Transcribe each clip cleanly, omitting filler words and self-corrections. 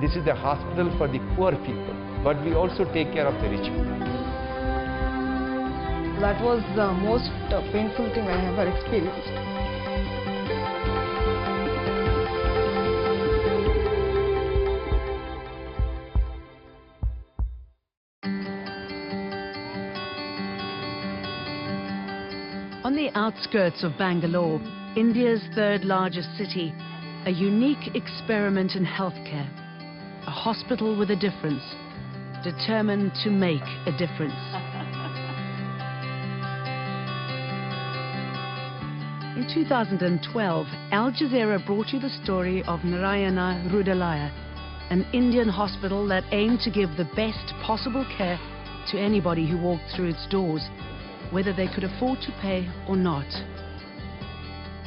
this is a hospital for the poor people, but we also take care of the rich people. That was the most painful thing I ever experienced. On the outskirts of Bangalore, India's third largest city, a unique experiment in healthcare. A hospital with a difference, determined to make a difference. In 2012, Al Jazeera brought you the story of Narayana Hrudayalaya, an Indian hospital that aimed to give the best possible care to anybody who walked through its doors, whether they could afford to pay or not.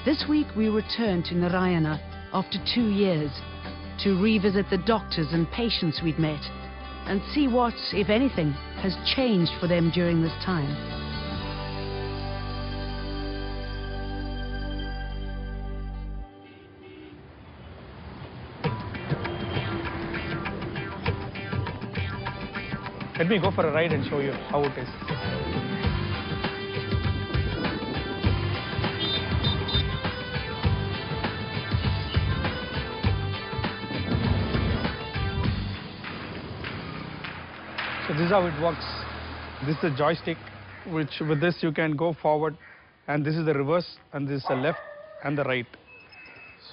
This week we return to Narayana after 2 years to revisit the doctors and patients we'd met and see what, if anything, has changed for them during this time. Let me go for a ride and show you how it is. So this is how it works. This is the joystick, which with this you can go forward, and this is the reverse, and this is the left and the right.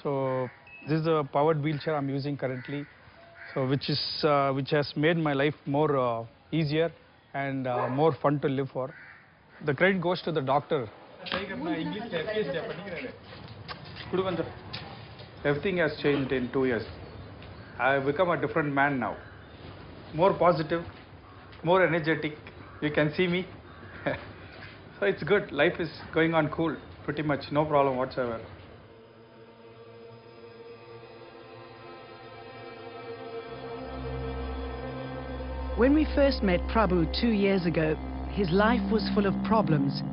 So this is the powered wheelchair I'm using currently, so which has made my life more easier and more fun to live for. The credit goes to the doctor. Everything has changed in 2 years. I've become a different man now. More positive, more energetic. You can see me. So it's good. Life is going on cool. Pretty much no problem whatsoever. When we first met Prabhu 2 years ago, his life was full of problems.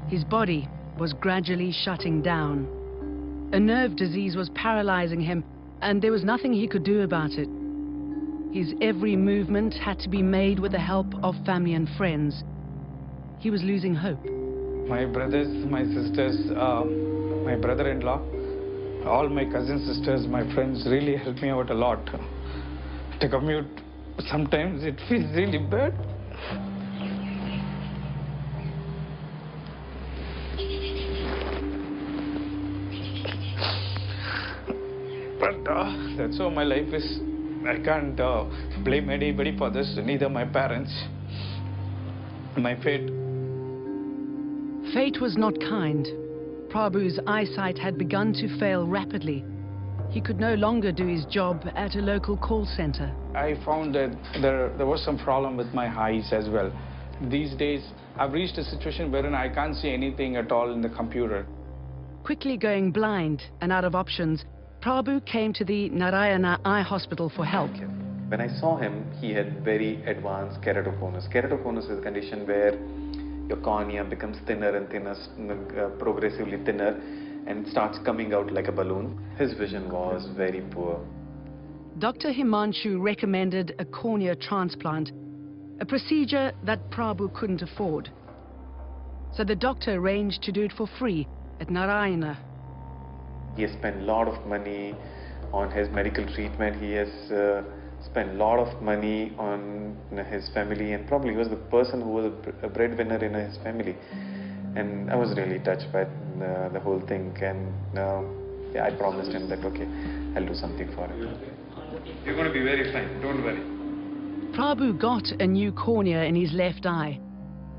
His body was gradually shutting down. A nerve disease was paralyzing him, and there was nothing he could do about it. His every movement had to be made with the help of family and friends. He was losing hope. My brothers, my sisters, my brother-in-law, all my cousin sisters, my friends really helped me out a lot. To commute, sometimes it feels really bad. But that's how my life is. I can't blame anybody for this, neither my parents. My fate. Fate was not kind. Prabhu's eyesight had begun to fail rapidly. He could no longer do his job at a local call center. I found that there was some problem with my eyes as well. These days, I've reached a situation wherein I can't see anything at all in the computer. Quickly going blind and out of options, Prabhu came to the Narayana Eye Hospital for help. When I saw him, he had very advanced keratoconus. Keratoconus is a condition where your cornea becomes thinner and thinner, progressively thinner, and starts coming out like a balloon. His vision was very poor. Dr. Himanshu recommended a cornea transplant, a procedure that Prabhu couldn't afford. So the doctor arranged to do it for free at Narayana. He has spent a lot of money on his medical treatment. He has spent a lot of money on his family, and probably he was the person who was a breadwinner in his family. And I was really touched by the whole thing, and yeah, I promised him that, okay, I'll do something for him. You're going to be very fine, don't worry. Prabhu got a new cornea in his left eye.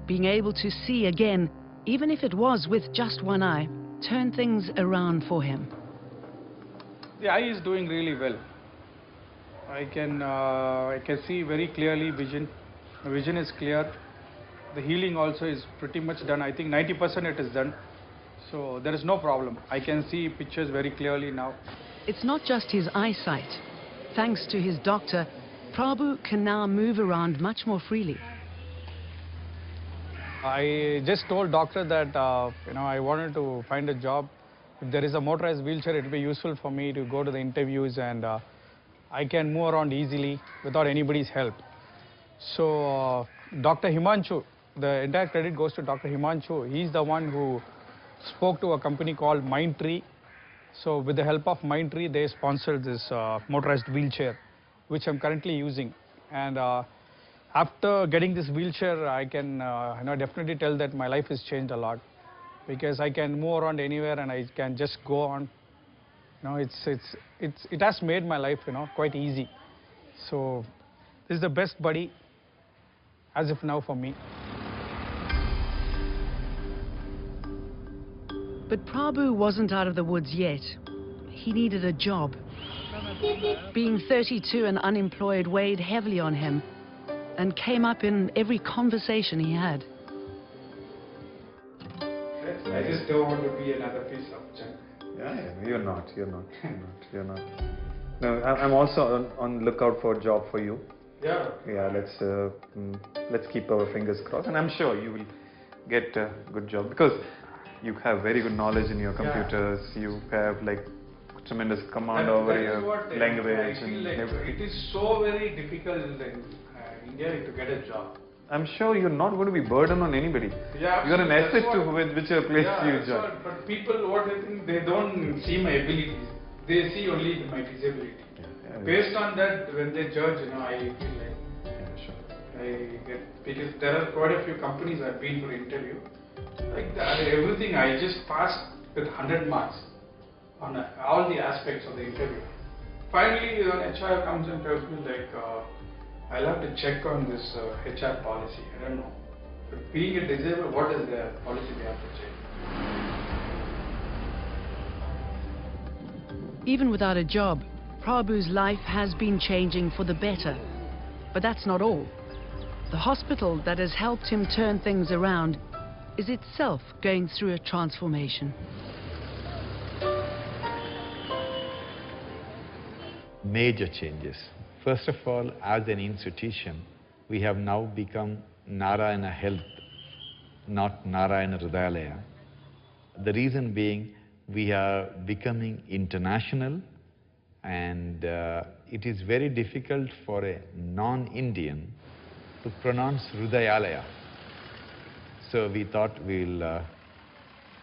Being able to see again, even if it was with just one eye, turned things around for him. The eye is doing really well. I can see very clearly vision. My vision is clear. The healing also is pretty much done. I think 90% it is done. So there is no problem. I can see pictures very clearly now. It's not just his eyesight. Thanks to his doctor, Prabhu can now move around much more freely. I just told doctor that I wanted to find a job. If there is a motorized wheelchair, it will be useful for me to go to the interviews and I can move around easily without anybody's help. So Dr. Himanshu, the entire credit goes to Dr. Himanshu. He's the one who spoke to a company called Mindtree. So with the help of Mindtree, they sponsored this motorized wheelchair, which I'm currently using. And after getting this wheelchair, I can definitely tell that my life has changed a lot, because I can move around anywhere and I can just go on. It has made my life quite easy. So this is the best buddy as of now for me. But Prabhu wasn't out of the woods yet. He needed a job. Being 32 and unemployed weighed heavily on him and came up in every conversation he had. I just don't want to be another piece of junk. Yeah, you're not. No, I'm also on lookout for a job for you. Yeah. Yeah, let's keep our fingers crossed, and I'm sure you will get a good job, because you have very good knowledge in your computers. You have like tremendous command over your language. I feel like it is so very difficult in India to get a job. I'm sure you're not going to be burdened on anybody. Yeah, you're an asset to whichever place you join. But people, what they think, they don't see my abilities. They see only my disability. Based on that, when they judge, I feel like I get, because there are quite a few companies I've been for interview. Like that, everything I just passed with 100 marks on all the aspects of the interview. Finally, when HR comes and tells me like, I'll have to check on this HR policy. I don't know. But being a disabled, what is the policy they have to check? Even without a job, Prabhu's life has been changing for the better. But that's not all. The hospital that has helped him turn things around is itself going through a transformation. Major changes. First of all, as an institution, we have now become Narayana Health, not Narayana Hrudayalaya. The reason being, we are becoming international, and it is very difficult for a non-Indian to pronounce Hrudayalaya. So we thought we'll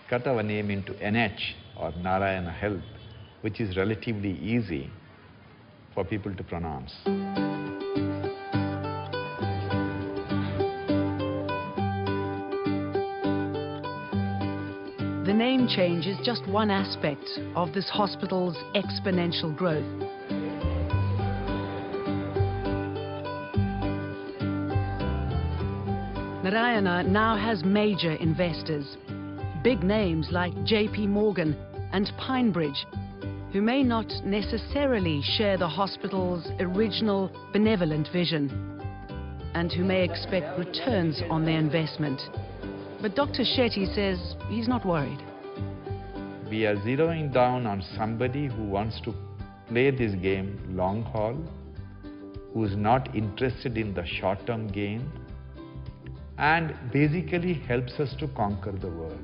cut our name into NH, or Narayana Health, which is relatively easy for people to pronounce. The name change is just one aspect of this hospital's exponential growth. Narayana now has major investors, big names like JP Morgan and Pinebridge, who may not necessarily share the hospital's original benevolent vision, and who may expect returns on their investment. But Dr. Shetty says he's not worried. We are zeroing down on somebody who wants to play this game long haul, who is not interested in the short-term gain, and basically helps us to conquer the world.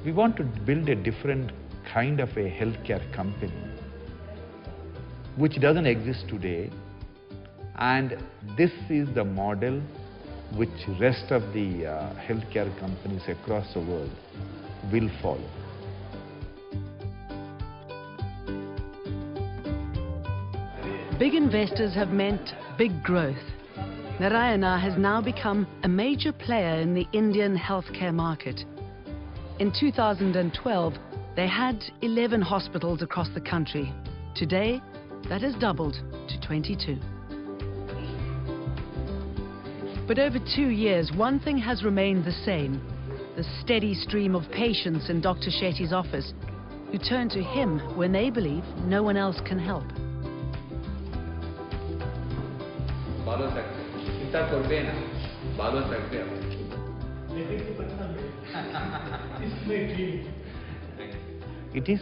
We want to build a different kind of a healthcare company which doesn't exist today, and this is the model which rest of the healthcare companies across the world will follow. Big investors have meant big growth. Narayana has now become a major player in the Indian healthcare market. In 2012, they had 11 hospitals across the country. Today, that has doubled to 22. But over 2 years, one thing has remained the same: the steady stream of patients in Dr. Shetty's office who turn to him when they believe no one else can help. It is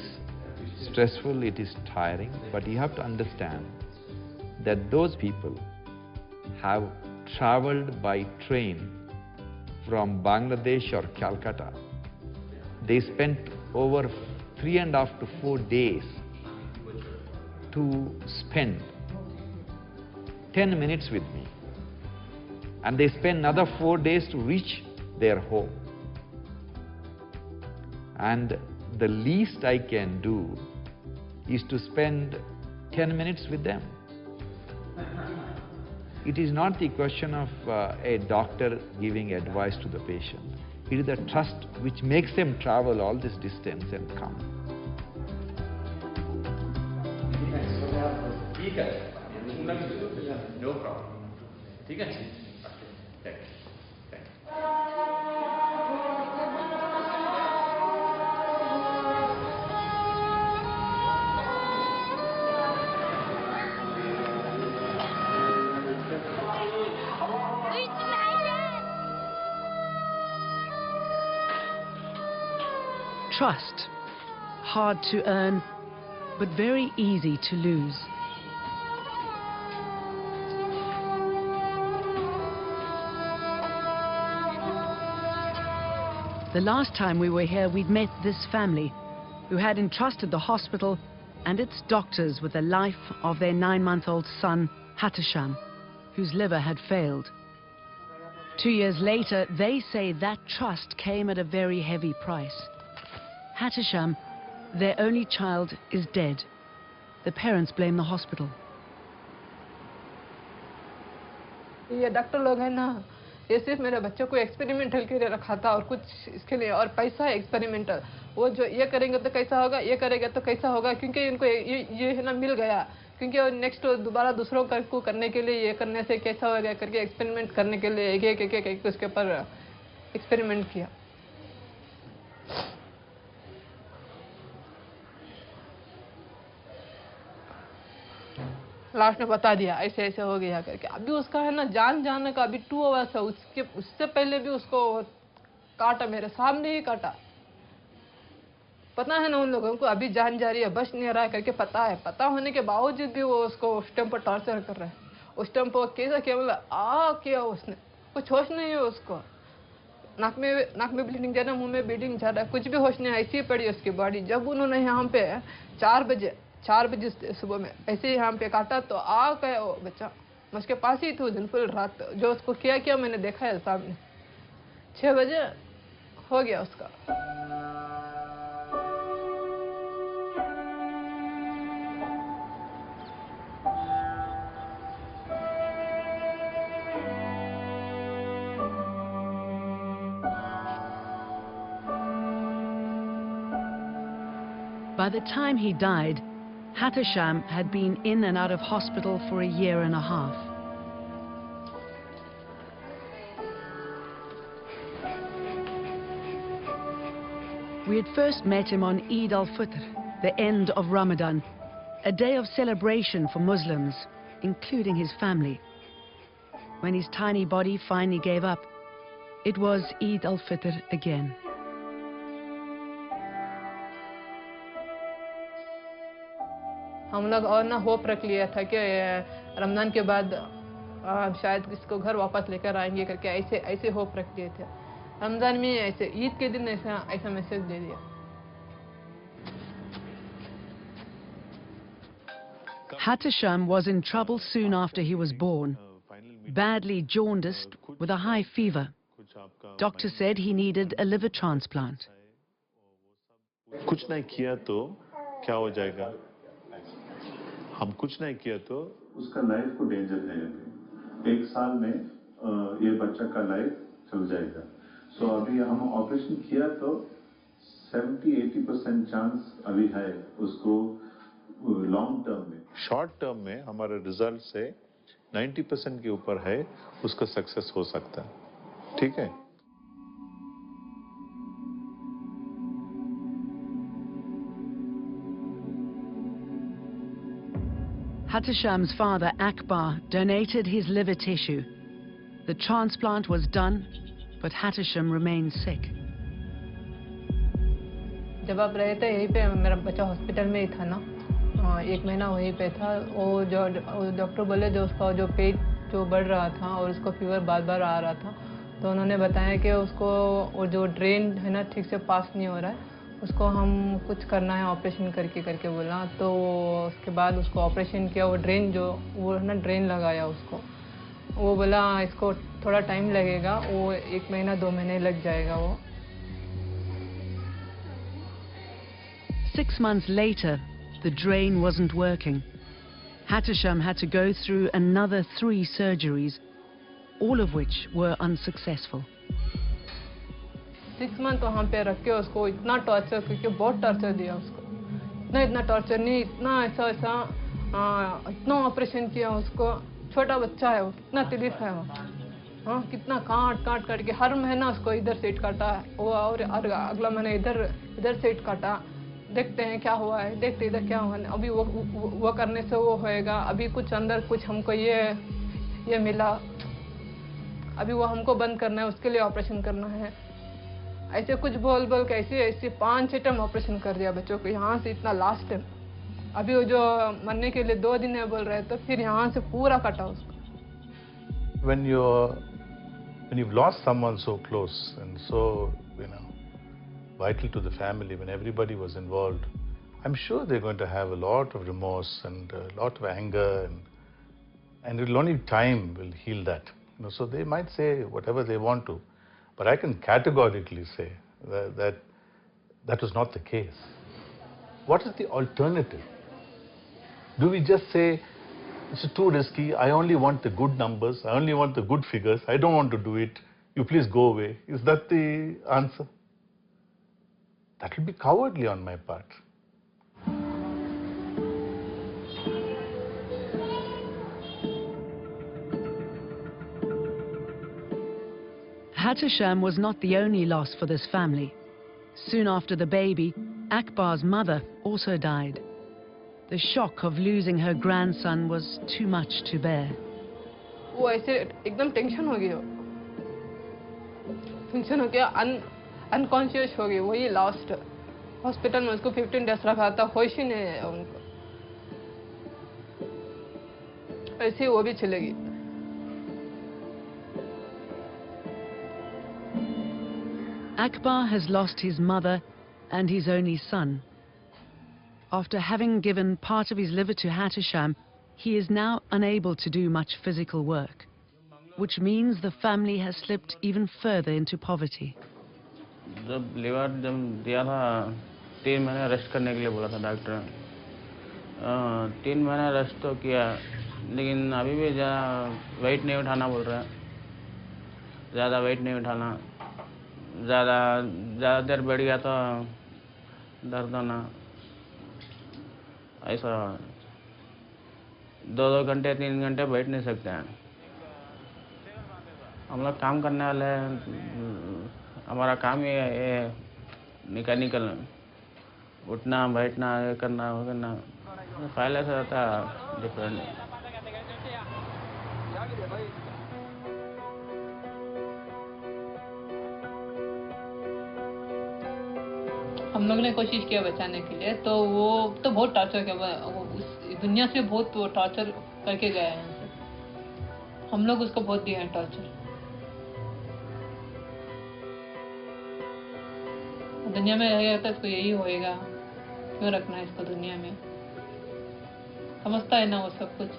stressful, it is tiring, but you have to understand that those people have traveled by train from Bangladesh or Calcutta. They spent over 3.5 to 4 days to spend 10 minutes with me. And they spend another 4 days to reach their home. And the least I can do is to spend 10 minutes with them. It is not the question of a doctor giving advice to the patient. It is the trust which makes them travel all this distance and come. No problem. Trust, hard to earn, but very easy to lose. The last time we were here, we'd met this family who had entrusted the hospital and its doctors with the life of their 9-month-old son, Hatisham, whose liver had failed. 2 years later, they say that trust came at a very heavy price. Hatisham, their only child, is dead. The parents blame the hospital. ये doctor लोग हैं ना, ये सिर्फ मेरे बच्चों को experimental के लिए रखा था और कुछ इसके लिए, और पैसा एक्सपेरिमेंटल, वो जो ये करेंगे तो कैसा होगा, ये करेगा तो कैसा होगा, क्योंकि इनको ये है ना मिल गया, क्योंकि नेक्स्ट दोबारा दूसरों को करने के लिए ये करने से कैसा होगा करके एक्सपेरिमेंट करने के लिए एक उसके ऊपर एक्सपेरिमेंट किया. लास्ट में बता दिया ऐसे ऐसे हो गया करके. अभी उसका है ना जान जाने का अभी 2 आवर्स है, उससे पहले भी उसको काटा, मेरे सामने ही काटा. पता है ना उन लोगों को अभी जान जा रही है, बच नहीं रहा है करके पता है. पता होने के बावजूद भी वो उसको उस टाइम पर टॉर्चर कर रहे हैं. उस टाइम पर कैसा केवल किया उसने, कुछ होश नहीं है उसको. नाक में ब्लीडिंग जा रहा है, मुंह में ब्लीडिंग जा रहा है, कुछ भी होश नहीं, ऐसी ही पड़ी उसकी बॉडी. जब उन्होंने यहाँ पे 4 बजे सुबह में ऐसे ही यहाँ पे काटा तो गया वो बच्चा. मैं उसके पास ही थी उस दिन पूरी रात. जो उसको किया मैंने देखा है सामने. 6 बजे हो गया उसका. By the time he died, Hatisham had been in and out of hospital for a year and a half. We had first met him on Eid al-Fitr, the end of Ramadan, a day of celebration for Muslims, including his family. When his tiny body finally gave up, it was Eid al-Fitr again. हम लोग और ना hope रख लिया था कि रमजान के बाद शायद इसको घर वापस लेकर आएंगे करके, ऐसे होप रख लिए थे. रमजान में ऐसे ईद के दिन ऐसा मैसेज दे दिया. Hatisham was in trouble soon after he was born, badly jaundiced with a high fever. Doctor said he needed a liver transplant. कुछ नहीं किया तो क्या हो जाएगा? हम कुछ नहीं किया तो उसका लाइफ को डेंजर है. 1 साल में ये बच्चा का लाइफ चल जाएगा. सो अभी हम ऑपरेशन किया तो 70-80% चांस अभी है उसको लॉन्ग टर्म में. शॉर्ट टर्म में हमारे रिजल्ट से 90% के ऊपर है उसका सक्सेस हो सकता है. ठीक है. Hatisham's father, Akbar, donated his liver tissue. The transplant was done, but Hatisham remained sick. जब आप रहे थे यहीं पे, मेरा बच्चा हॉस्पिटल में ही था ना, 1 महीना वहीं पे था. वो जो डॉक्टर बोले जो उसका जो पेट जो बढ़ रहा था और उसको फीवर बार आ रहा था, तो उन्होंने बताया कि उसको वो जो ड्रेन है ना ठीक से पास नहीं हो रहा है, उसको हम कुछ करना है ऑपरेशन करके करके बोला। तो उसके बाद उसको ऑपरेशन किया, वो ड्रेन जो वो है ना ड्रेन लगाया उसको। वो बोला इसको थोड़ा टाइम लगेगा, वो 1 महीना 2 महीने लग जाएगा वो। 6 months later, the drain wasn't working. Hatisham had to go through another 3 surgeries, all of which were unsuccessful. 6 month वहाँ पे रख के उसको इतना टॉर्चर करके बहुत टॉर्चर दिया उसको। इतना टॉर्चर नहीं, इतना ऐसा इतना ऑपरेशन किया उसको। छोटा बच्चा है वो, कितना तकलीफ है वो। हाँ, कितना काट के हर महीना उसको इधर से काटा वो, और अगला महीना इधर से काटा। देखते हैं क्या हुआ है, देखते इधर क्या हुआ है। अभी वो करने से वो होएगा। अभी कुछ अंदर कुछ हमको ये मिला, अभी वो हमको बंद करना है, उसके लिए ऑपरेशन करना है। ऐसे कुछ बोल के ऐसे 5-6 टाइम ऑपरेशन कर दिया बच्चों को। यहाँ से इतना लास्ट टाइम, अभी वो जो मरने के लिए 2 दिन है बोल रहे, तो फिर यहाँ से पूरा कटा उसको। When you've lost someone so close and so, vital to the family, when everybody was involved, I'm sure they're going to have a lot of remorse and a lot of anger, and it'll only time will heal that. So they might say whatever they want to, but I can categorically say that was not the case. What is the alternative? Do we just say, it's too risky, I only want the good numbers, I only want the good figures, I don't want to do it, you please go away? Is that the answer? That will be cowardly on my part. Hatisham was not the only loss for this family. Soon after the baby, Akbar's mother also died. The shock of losing her grandson was too much to bear. वो ऐसे एकदम tension हो गया, unconscious हो गई। वही last hospital में उसको 15 डेज रखा था, होश ही नहीं है उनको। ऐसे वो भी चले गई। Akbar has lost his mother and his only son. After having given part of his liver to Hatisham, he is now unable to do much physical work, which means the family has slipped even further into poverty. जब liver दिया था 3 महीने rest करने के लिए बोला था doctor. 3 महीने रेस्ट तो किया, लेकिन अभी भी वेट नहीं उठाना बोल रहे हैं। ज़्यादा वेट नहीं उठाना, ज़्यादा देर बैठ गया तो दर्द होना, ऐसा 2-2 घंटे 3 घंटे बैठ नहीं सकते हैं। हम लोग काम करने वाले हैं, हमारा काम ही है मैकेनिकल, उठना बैठना ये करना वो करना। पहले से था डिफरेंट। हम लोग ने कोशिश किया बचाने के लिए, तो वो तो बहुत टॉर्चर किया, वो उस दुनिया से बहुत वो टॉर्चर करके गया है यहाँ से। हम लोग उसको बहुत दिया है टॉर्चर। दुनिया में रहेगा तो इसको यही होएगा, क्यों रखना है इसको दुनिया में। समझता है ना वो सब कुछ।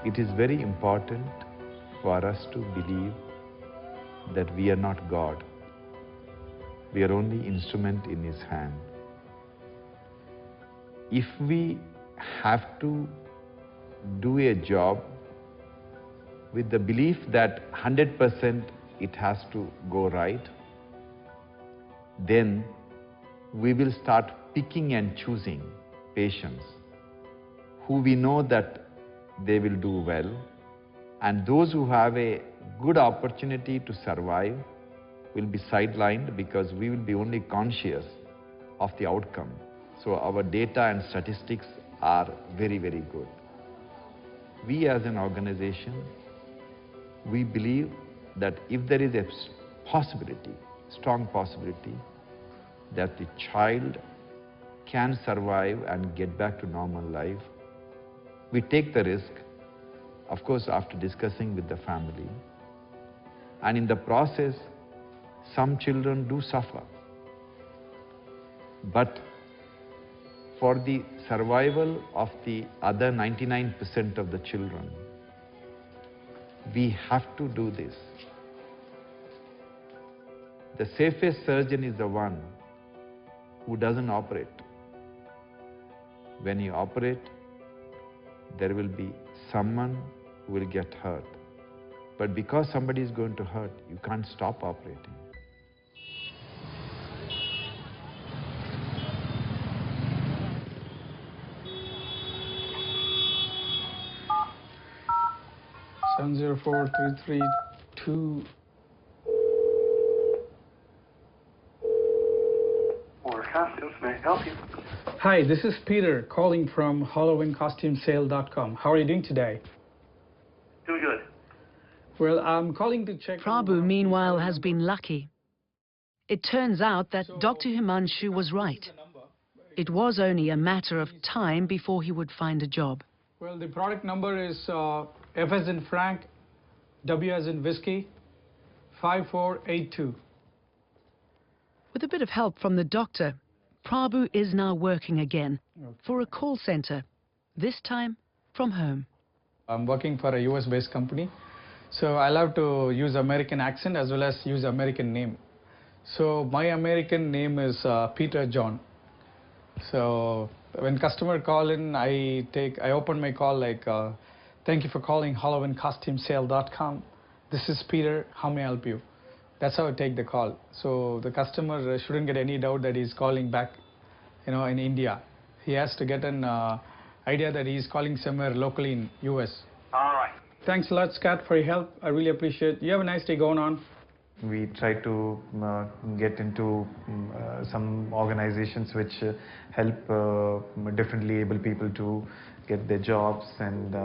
It is very important for us to believe that we are not God. We are only instrument in His hand. If we have to do a job with the belief that 100% it has to go right, then we will start picking and choosing patients who we know that they will do well, and those who have a good opportunity to survive will be sidelined because we will be only conscious of the outcome. So our data and statistics are very, very good. We as an organization, we believe that if there is a possibility, strong possibility, that the child can survive and get back to normal life, we take the risk of course after discussing with the family. And in the process, some children do suffer. But for the survival of the other 99% of the children, we have to do this. The safest surgeon is the one who doesn't operate. When you operate, there will be someone who will get hurt. But because somebody is going to hurt, you can't stop operating. Seven 704-332. Costumes, may I help you? Hi, this is Peter calling from HalloweenCostumeSale.com. How are you doing today? Doing good. Well, I'm calling to check... Prabhu, meanwhile, has been lucky. It turns out that Dr. Himanshu was right. It was only a matter of time before he would find a job. Well, the product number is F as in Frank, W as in Whiskey, 5482. With a bit of help from the doctor, Prabhu is now working again for a call center, this time from home. I'm working for a US-based company, so I love to use American accent as well as use American name. So my American name is Peter John. So when customer call in, I open my call like, thank you for calling HalloweenCostumeSale.com. This is Peter, how may I help you? That's how I take the call. So the customer shouldn't get any doubt that he's calling back, in India. He has to get an idea that he's calling somewhere locally in US. All right. Thanks a lot, Scott, for your help. I really appreciate it. You have a nice day going on. We try to get into some organizations which help differently able people to get their jobs and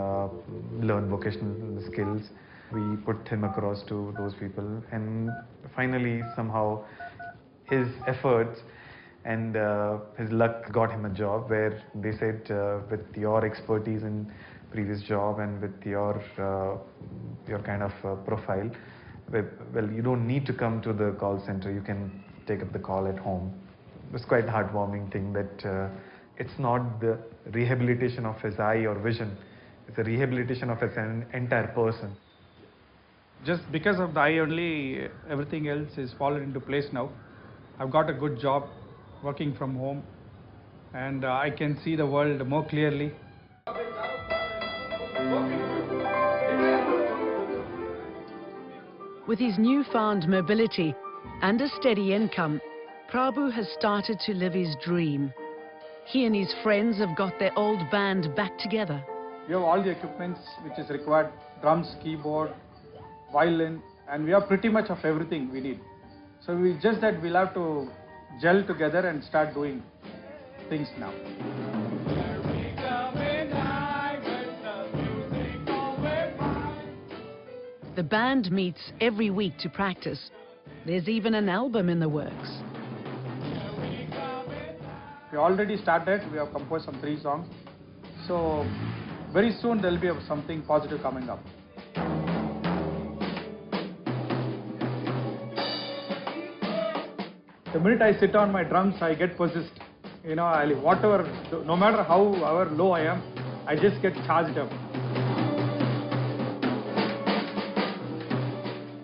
learn vocational skills. We put him across to those people, and finally somehow his efforts and his luck got him a job where they said with your expertise in previous job and with your kind of profile, well, you don't need to come to the call center, you can take up the call at home. It was quite a heartwarming thing that it's not the rehabilitation of his eye or vision, it's a rehabilitation of his entire person. Just because of the eye only, everything else is fallen into place now. I've got a good job working from home, and I can see the world more clearly. With his newfound mobility and a steady income, Prabhu has started to live his dream. He and his friends have got their old band back together. We have all the equipments which is required, drums, keyboard, violin, and we have pretty much of everything we need. So we'll have to gel together and start doing things now. The band meets every week to practice. There's even an album in the works. We already started, we have composed some 3 songs. So very soon there'll be something positive coming up. The minute I sit on my drums, I get possessed. No matter however low I am, I just get charged up.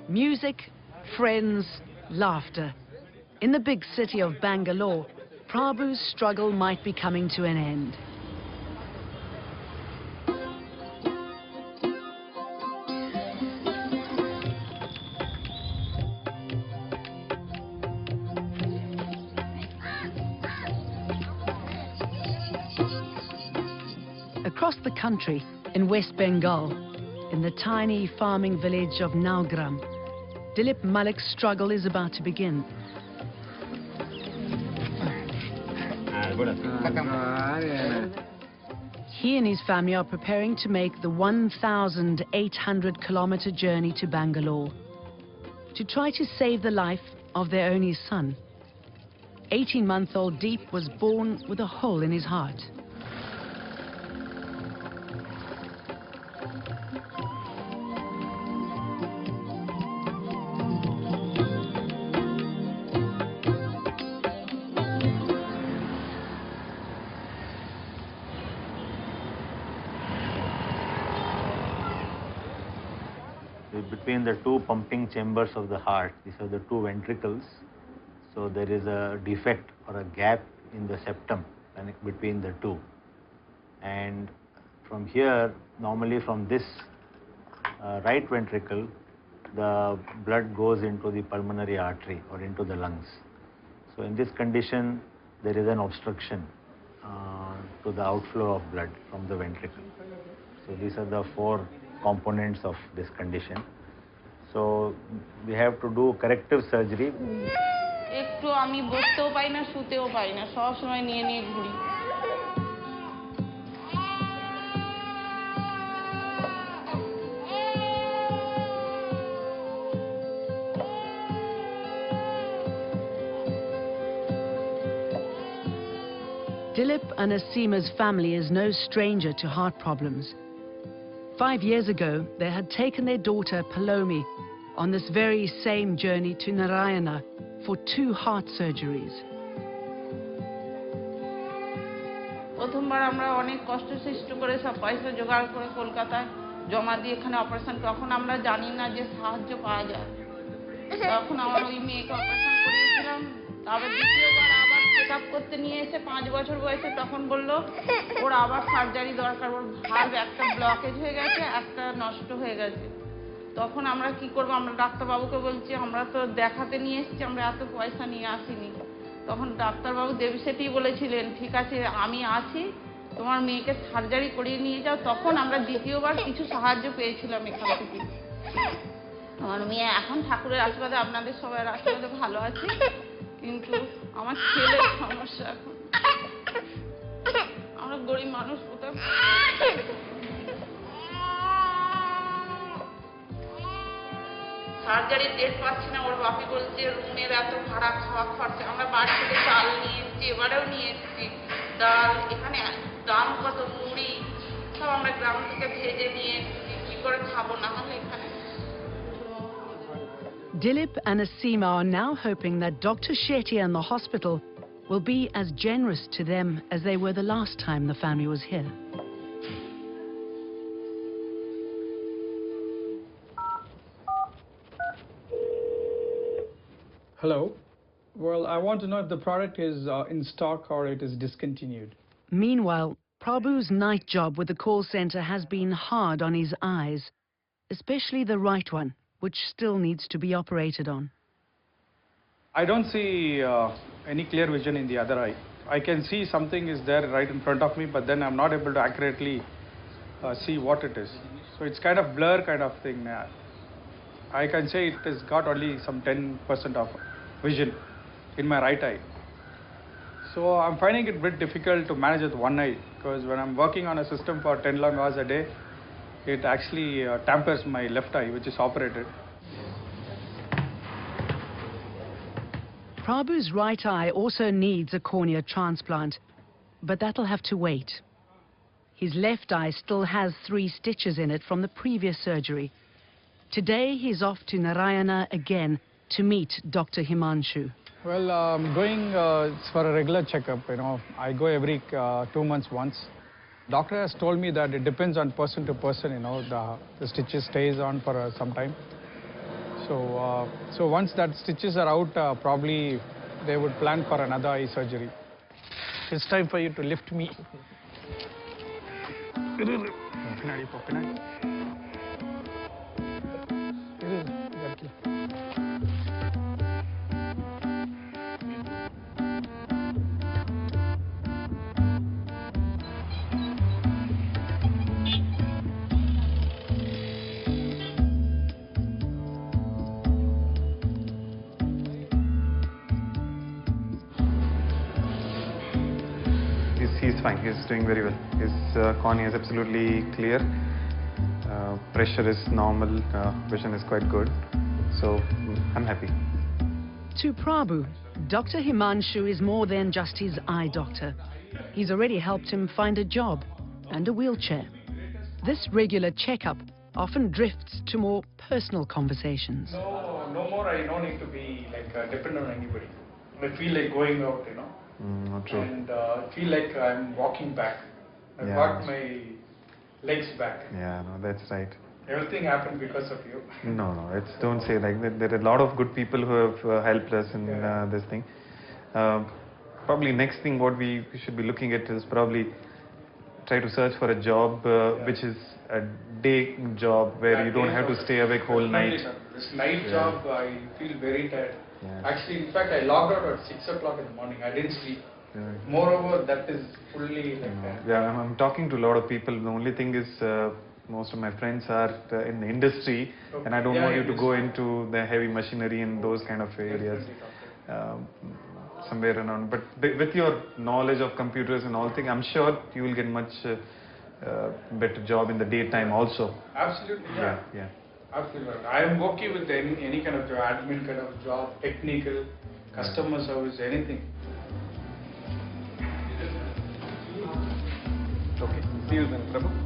Music, friends, laughter. In the big city of Bangalore, Prabhu's struggle might be coming to an end. Across the country, in West Bengal, in the tiny farming village of Naugram, Dilip Malik's struggle is about to begin. He and his family are preparing to make the 1,800-kilometer journey to Bangalore to try to save the life of their only son. 18-month-old Deep was born with a hole in his heart. between the two pumping chambers of the heart. These are the two ventricles. So there is a defect or a gap in the septum between the two. And from here, normally from this right ventricle, the blood goes into the pulmonary artery or into the lungs. So in this condition, there is an obstruction to the outflow of blood from the ventricle. So these are the four components of this condition. So we have to do corrective surgery. একটু আমি বসতেও পাই না, শুতেও পাই না, সব সময় নিয়ে নিয়ে ঘুরি। Dilip and Asima's family is no stranger to heart problems. 5 years ago, they had taken their daughter Palomi on this very same journey to Narayana for 2 heart surgeries. প্রথমবার আমরা অনেক কষ্ট সৃষ্টি করে সব পয়সা জোগাড় করে কলকাতায় জমা দিয়ে এখানে অপারেশন, তখন আমরা জানি না যে সাহায্য পাওয়া যায়। তখন আমার ওই মেয়েকে অপারেশন করিয়েছিলাম। তারপর দ্বিতীয়বার আবার চেক আপ করতে নিয়ে এসে 5 বছর বয়সে তখন বলল ওর আবার সার্জারি দরকার, ওর ভালভ একটা ব্লকেজ হয়ে গেছে, একটা নষ্ট হয়ে গেছে। তখন আমরা কি করব, আমরা ডাক্তারবাবুকে বলছি আমরা তো দেখাতে নিয়ে এসেছি, আমরা এত পয়সা নিয়ে আসিনি। তখন ডাক্তারবাবু দেবীশেঠি বলেছিলেন ঠিক আছে আমি আছি, তোমার মেয়েকে সার্জারি করিয়ে নিয়ে যাও। তখন আমরা দ্বিতীয়বার কিছু সাহায্য পেয়েছিলাম এখান থেকে। আমার মেয়ে এখন ঠাকুরের আশীর্বাদে আপনাদের সবার আশীর্বাদে ভালো আছে, কিন্তু আমার ছেলের সমস্যা এখন। আমরা গরিব মানুষ, কোথাও সার্জারির ডেট পাচ্ছি না। ওর বাপি বলছে রুমের এত ভাড়া, খাওয়া খরচা, আমরা বাড়ি থেকে চাল নিয়ে এসেছি, এবারেও নিয়ে এসেছি ডাল, এখানে দাম কত, মুড়ি সব আমরা গ্রাম থেকে ভেজে নিয়ে এসেছি, কি করে খাবো না হলে এখানে। Dilip and Asima are now hoping that Dr. Shetty and the hospital will be as generous to them as they were the last time the family was here. Hello. Well, I want to know if the product is in stock or it is discontinued. Meanwhile, Prabhu's night job with the call center has been hard on his eyes, especially the right one, which still needs to be operated on. I don't see any clear vision in the other eye. I can see something is there right in front of me, but then I'm not able to accurately see what it is. So it's kind of blur kind of thing. I can say it has got only some 10% of vision in my right eye. So I'm finding it a bit difficult to manage with one eye, because when I'm working on a system for 10 long hours a day, it actually tampers my left eye, which is operated. Prabhu's right eye also needs a cornea transplant, but that'll have to wait. His left eye still has 3 stitches in it from the previous surgery. Today he's off to Narayana again to meet Dr. Himanshu. Well, I'm going for a regular checkup. I go every 2 months once. Doctor has told me that it depends on person to person. The stitches stays on for some time. So once that stitches are out, probably they would plan for another eye surgery. It's time for you to lift me. He's fine. He's doing very well. His cornea is absolutely clear. Pressure is normal. Vision is quite good. So I'm happy. To Prabhu, Dr. Himanshu is more than just his eye doctor. He's already helped him find a job and a wheelchair. This regular checkup often drifts to more personal conversations. No more. I don't need to be dependent on anybody. I feel like going out, Not true. And feel like I'm walking back. I've got my legs back. Yeah, no, that's right. Everything happened because of you. No, don't say like that. There are a lot of good people who have helped us in this thing. Probably next thing what we should be looking at is probably try to search for a job which is a day job where you don't have to stay awake whole night. This night job, I feel very tired. Actually, in fact, I logged out at 6 o'clock in the morning. I didn't sleep. Moreover, that is fully like that. Yeah, I'm talking to a lot of people. The only thing is most of my friends are in the industry, and I don't want you to go into the heavy machinery and those kind of areas. Somewhere around. But with your knowledge of computers and all things, I'm sure you will get much better job in the daytime also. Absolutely, yeah. Absolutely. I am okay with any kind of job, admin kind of job, technical, customer service, anything. Okay, see you then, Prabhu.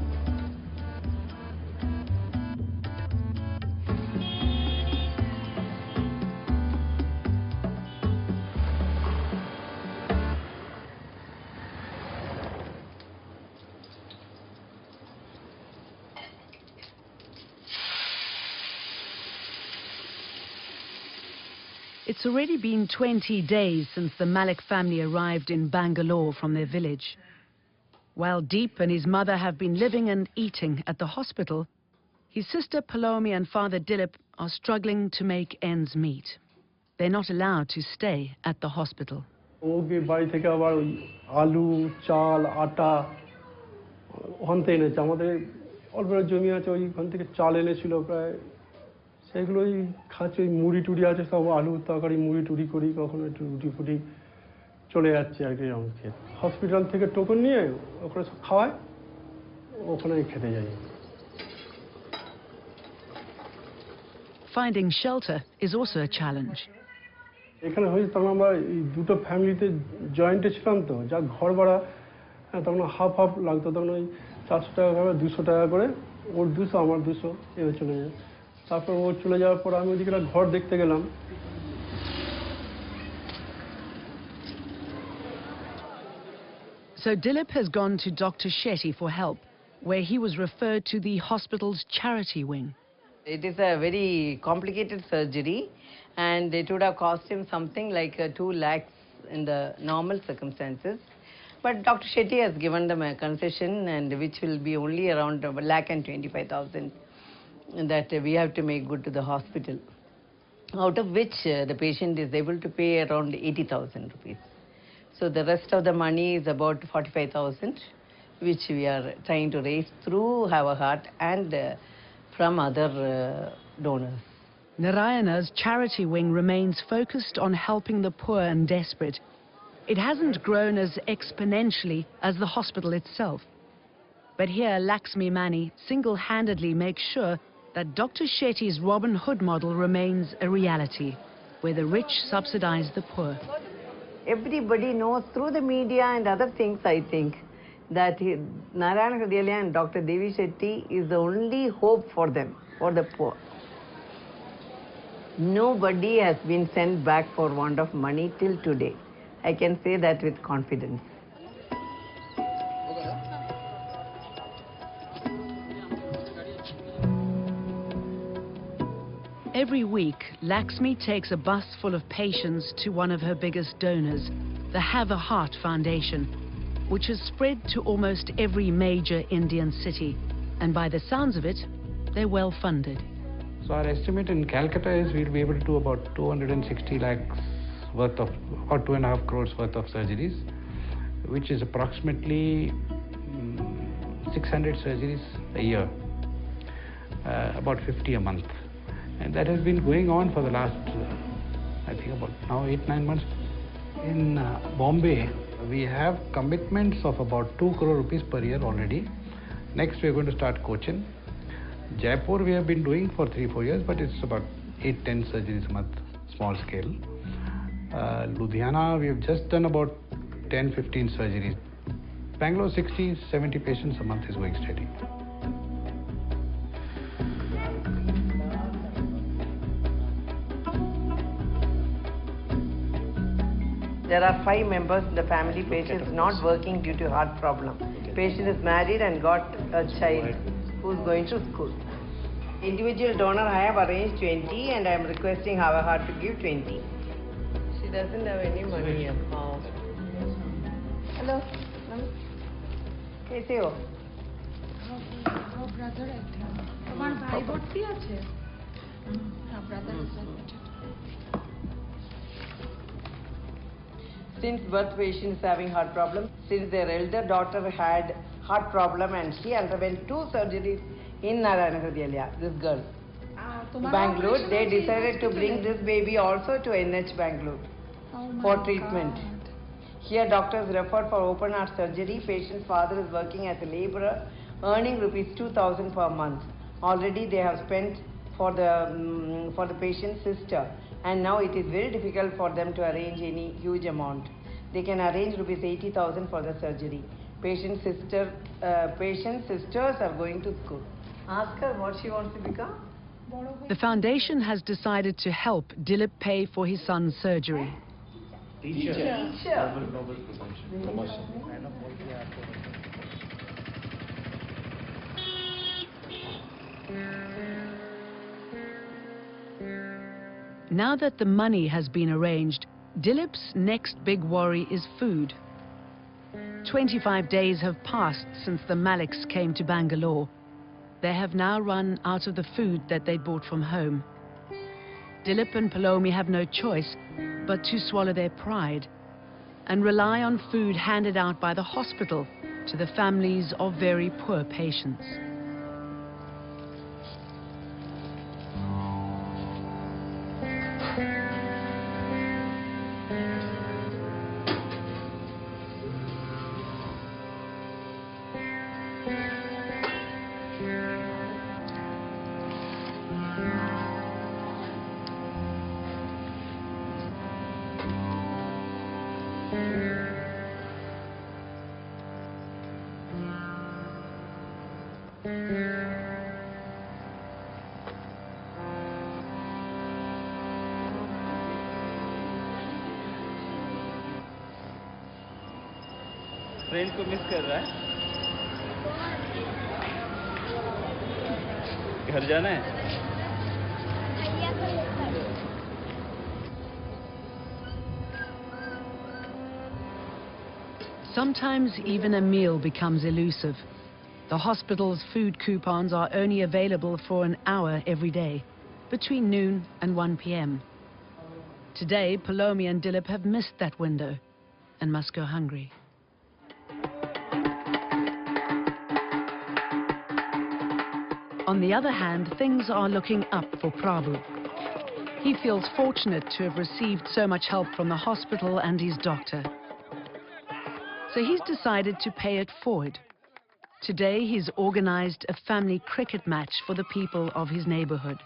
It's already been 20 days since the Malik family arrived in Bangalore from their village. While Deep and his mother have been living and eating at the hospital, his sister Palomi and father Dilip are struggling to make ends meet. They're not allowed to stay at the hospital. ওকে বাড়ি থেকে আবার আলু চাল আটা ওখান থেকে এনেছে আমাদের অল্প জমি আছে ওইখান থেকে চাল এনেছিল প্রায় সেগুলোই খাচ্ছে ওই মুড়ি টুড়ি আছে সব আলু তরকারি মুড়ি টুড়ি করি কখনো একটু রুটি ফুটি চলে যাচ্ছে আর কি এরকম খেতে হসপিটাল থেকে টোকন নিয়ে ওখানে সব খাওয়ায় ওখানে খেতে যাই Finding shelter is also a challenge. এখানে হয়েছে তখন আমরা এই দুটো ফ্যামিলিতে জয়েন্টে ছিলাম তো যা ঘর ভাড়া তখন হাফ হাফ লাগতো তখন ওই 400 টাকা করে 200 টাকা করে ওর 200 আমার 200 এভাবে চলে যায় তারপর ও চলে যাওয়ার পর আমি ওদিকে একটা ঘর দেখতে গেলাম So Dilip has gone to Dr. Shetty for help, where he was referred to the hospital's charity wing. It is a very complicated surgery and it would have cost him something like 2 lakhs in the normal circumstances. But Dr. Shetty has given them a concession and which will be only around 1,25,000 that we have to make good to the hospital, out of which the patient is able to pay around 80,000 rupees. So the rest of the money is about 45,000, which we are trying to raise through Have a Heart and from other donors. Narayana's charity wing remains focused on helping the poor and desperate. It hasn't grown as exponentially as the hospital itself. But here, Laxmi Mani single-handedly makes sure that Dr. Shetty's Robin Hood model remains a reality, where the rich subsidize the poor. Everybody knows through the media and other things, I think, that Narayana Hrudayalaya and Dr. Devi Shetty is the only hope for them, for the poor. Nobody has been sent back for want of money till today. I can say that with confidence. Every week, Laxmi takes a bus full of patients to one of her biggest donors, the Have a Heart Foundation, which has spread to almost every major Indian city. And by the sounds of it, they're well funded. So our estimate in Calcutta is we'll be able to do about 260 lakhs worth of, or 2.5 crores worth of surgeries, which is approximately 600 surgeries a year, about 50 a month. And that has been going on for the last, I think about now 8-9 months. In Bombay, we have commitments of about 2 crore rupees per year already. Next, we are going to start Cochin. Jaipur, we have been doing for 3-4 years, but it's about 8-10 surgeries a month, small scale. Ludhiana, we have just done about 10-15 surgeries. Bangalore, 60-70 patients a month is going steady. There are 5 members in the family. Patient is not working due to heart problem. Patient is married and got a child who's going to school. Individual donor, I have arranged 20 and I am requesting Our Heart to give 20. She doesn't have any money. Oh. Hello. कैसे हो? Brother একটা তোমার ভাই ভর্তি আছে হ্যাঁ brother is admitted. Since birth patient is having heart problem, since their elder daughter had heart problem and she underwent 2 surgeries in Narayana Hrudayalaya, this girl. Bangalore, they decided to bring this baby also to NH Bangalore for treatment. Here doctors referred for open heart surgery. Patient's father is working as a laborer, earning rupees 2,000 per month. Already they have spent for the patient's sister, and now it is very difficult for them to arrange any huge amount. They can arrange rupees 80,000 for the surgery. Patient's sisters are going to school. Ask her what she wants to become. The foundation has decided to help Dilip pay for his son's surgery. Teacher. Now that the money has been arranged, Dilip's next big worry is food. 25 days have passed since the Maliks came to Bangalore. They have now run out of the food that they bought from home. Dilip and Palomi have no choice but to swallow their pride and rely on food handed out by the hospital to the families of very poor patients. Train को miss कर रहा है घर जाना है Sometimes even a meal becomes elusive. The hospital's food coupons are only available for an hour every day, between noon and 1 p.m. Today, Palomi and Dilip have missed that window and must go hungry. On the other hand, things are looking up for Prabhu. He feels fortunate to have received so much help from the hospital and his doctor. So he's decided to pay it forward. Today, he's organized a family cricket match for the people of his neighborhood.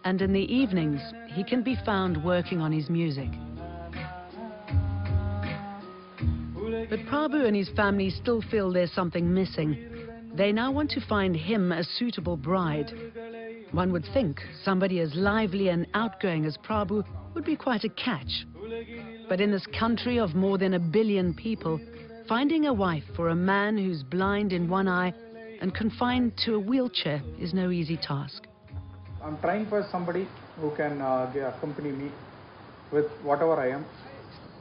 And in the evenings, he can be found working on his music. But Prabhu and his family still feel there's something missing. They now want to find him a suitable bride. One would think somebody as lively and outgoing as Prabhu would be quite a catch. But in this country of more than 1 billion people, finding a wife for a man who's blind in one eye and confined to a wheelchair is no easy task. I'm trying for somebody who can accompany me with whatever I am.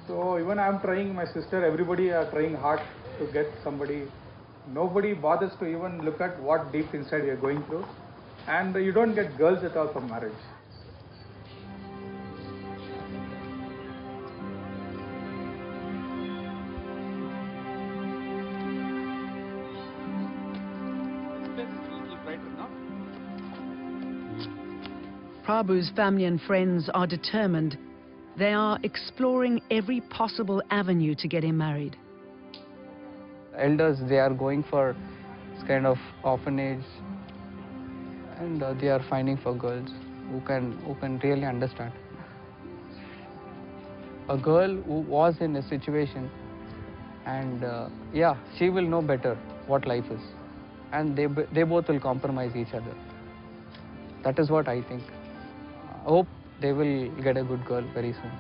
So even I'm trying, my sister, everybody are trying hard to get somebody. Nobody bothers to even look at what deep inside we are going through. And you don't get girls at all for marriage. Prabhu's family and friends are determined. They are exploring every possible avenue to get him married. Elders, they are going for this kind of orphanage, and they are finding for girls who can really understand. A girl who was in a situation, and yeah, she will know better what life is, and they both will compromise each other. That is what I think. I hope they will get a good girl very soon.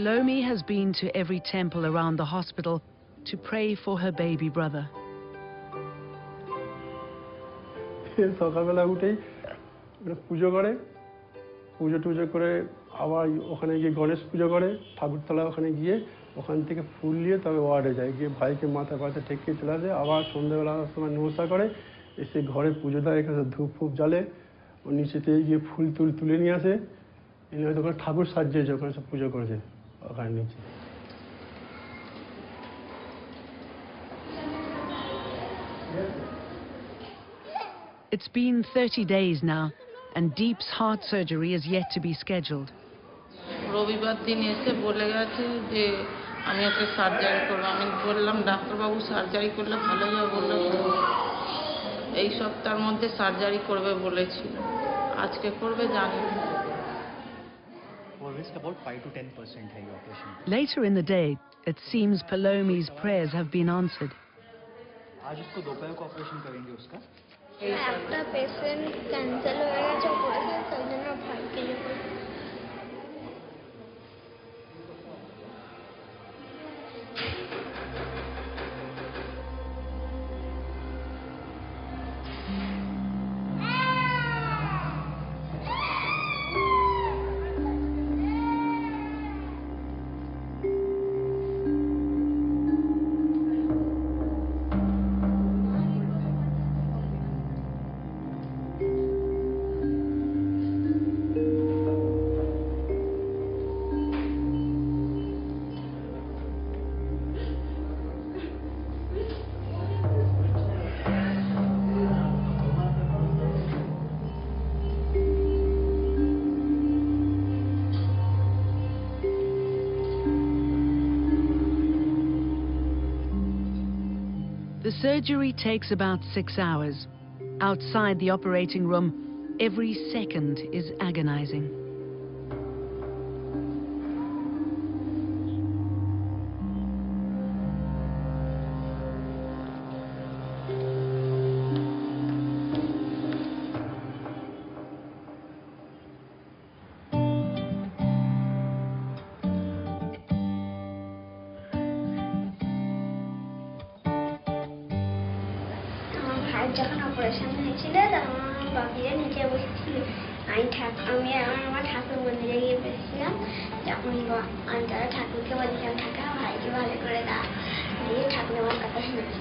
Palomi has been to every temple around the hospital to pray for her baby brother. সকালবেলা উঠেই পুজো করে, পুজো টুজো করে আবার ওখানে গিয়ে গণেশ পুজো করে, ঠাকুরতলা ওখানে গিয়ে ওখান থেকে ফুল নিয়ে তবে ওয়ার্ডে যায়, গিয়ে ভাইকে মাথা পাথা ঠেকিয়ে চলে আসে, আবার সন্ধ্যাবেলা সময় নমস্কার করে, এসে ঘরে পুজো দেয়, এখানে ধূপ ফুপ জ্বালে, ও নিচেতে গিয়ে ফুল তুলে নিয়ে আসে, এনে হয়তো ওখানে ঠাকুর সাজিয়েছে, ওখানে সব পুজো করেছে ওখানে নিচে। It's been 30 days now, and Deep's heart surgery is yet to be scheduled. রবিবার দিন এসে বলে গেছে যে আমি একটা সার্জারি করব। আমি বললাম ডাক্তারবাবু সার্জারি করলে ভালো হবে, বললো এই সপ্তাহের মধ্যে সার্জারি করবে বলেছিল, আজকে করবে জানি না। Later in the day, it seems Palomi's prayers have been answered. একটা পেশেন্ট ক্যান্সেল হয়ে গেছে অপারেশন, তাই জন্য ভয় পেয়ে গেছে। The surgery takes about 6 hours. Outside the operating room, every second is agonizing. যখন অপারেশন হয়েছিল তখন আমার বাপিরা নিচে বসেছিল, আমি আমার ঠাকুর মন্দিরে গিয়ে বসেছিলাম, যখন আমি তারা ঠাকুরকে বলেছিলাম ঠাকুর ভাইকে ভালো করে দাও, দিয়ে ঠাকুর আমার কথা শুনেছে।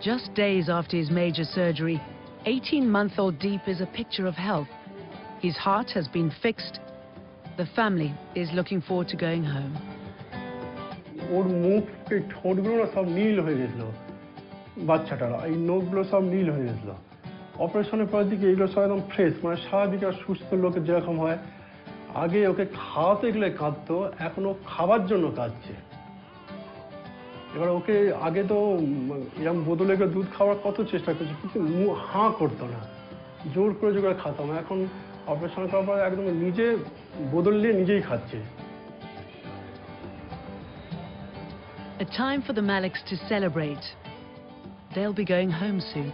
Just days after his major surgery, 18-month-old Deep is a picture of health. His heart has been fixed. The family is looking forward to going home. ওর মুখ ঠোঁটগুলো না সব নীল হয়ে গেছিলো, বাচ্চাটারা এই নখগুলো সব নীল হয়ে গেছিলো। অপারেশনের পরের দিকে এগুলো সব একদম ফ্রেশ, মানে স্বাভাবিক আর সুস্থ লোকের যেরকম হয়। আগে ওকে খাওয়াতে গেলে কাঁদতো, এখন ও খাবার জন্য কাঁদছে। এবার ওকে আগে তো এরকম বদলে গিয়ে দুধ খাওয়ার কত চেষ্টা করছে, কিন্তু হাঁ করতো না, জোর করে জোর করে খাতাম। এখন অপারেশন করার পর একদম নিজে বদল নিয়ে নিজেই খাচ্ছে। A time for the Maliks to celebrate. They'll be going home soon.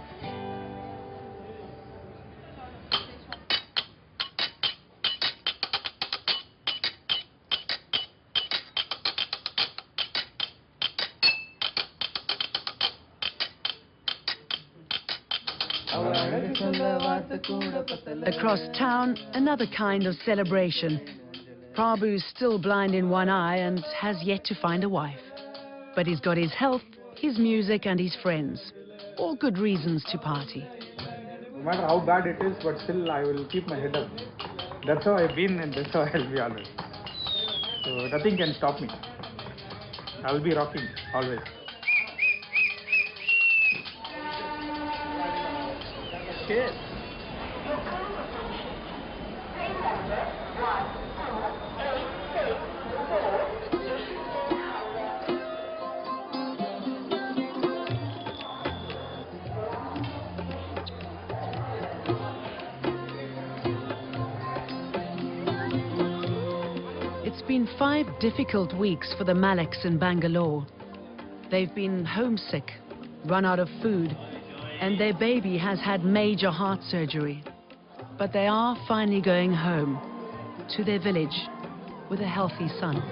Across town, another kind of celebration. Prabhu's still blind in one eye and has yet to find a wife. But he's got his health, his music and his friends. All good reasons to party. No matter how bad it is, but still I will keep my head up. That's how I've been and that's how I'll be always. So nothing can stop me. I'll be rocking always. Shit. It's been 5 difficult weeks for the Maliks in Bangalore. They've been homesick, run out of food, and their baby has had major heart surgery. But they are finally going home, to their village, with a healthy son.